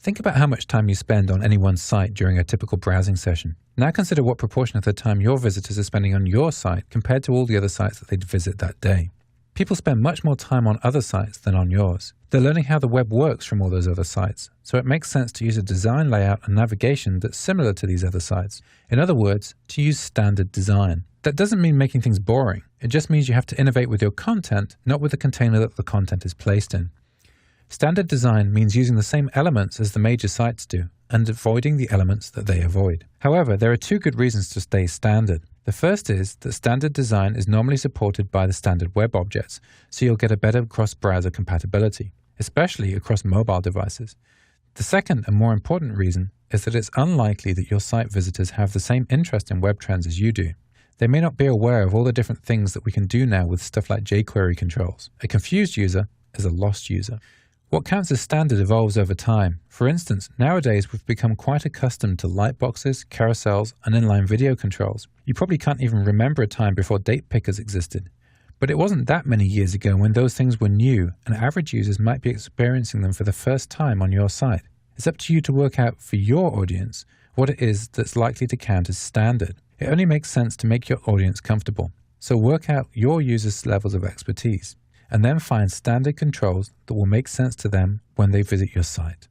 Think about how much time you spend on any one site during a typical browsing session. Now consider what proportion of the time your visitors are spending on your site compared to all the other sites that they'd visit that day. People spend much more time on other sites than on yours. They're learning how the web works from all those other sites, so it makes sense to use a design layout and navigation that's similar to these other sites. In other words, to use standard design. That doesn't mean making things boring. It just means you have to innovate with your content, not with the container that the content is placed in. Standard design means using the same elements as the major sites do, and avoiding the elements that they avoid. However, there are two good reasons to stay standard. The first is that standard design is normally supported by the standard web objects, so you'll get a better cross-browser compatibility, especially across mobile devices. The second and more important reason is that it's unlikely that your site visitors have the same interest in web trends as you do. They may not be aware of all the different things that we can do now with stuff like jQuery controls. A confused user is a lost user. What counts as standard evolves over time. For instance, nowadays we've become quite accustomed to lightboxes, carousels, and inline video controls. You probably can't even remember a time before date pickers existed. But it wasn't that many years ago when those things were new, and average users might be experiencing them for the first time on your site. It's up to you to work out for your audience what it is that's likely to count as standard. It only makes sense to make your audience comfortable. So work out your users' levels of expertise, and then find standard controls that will make sense to them when they visit your site.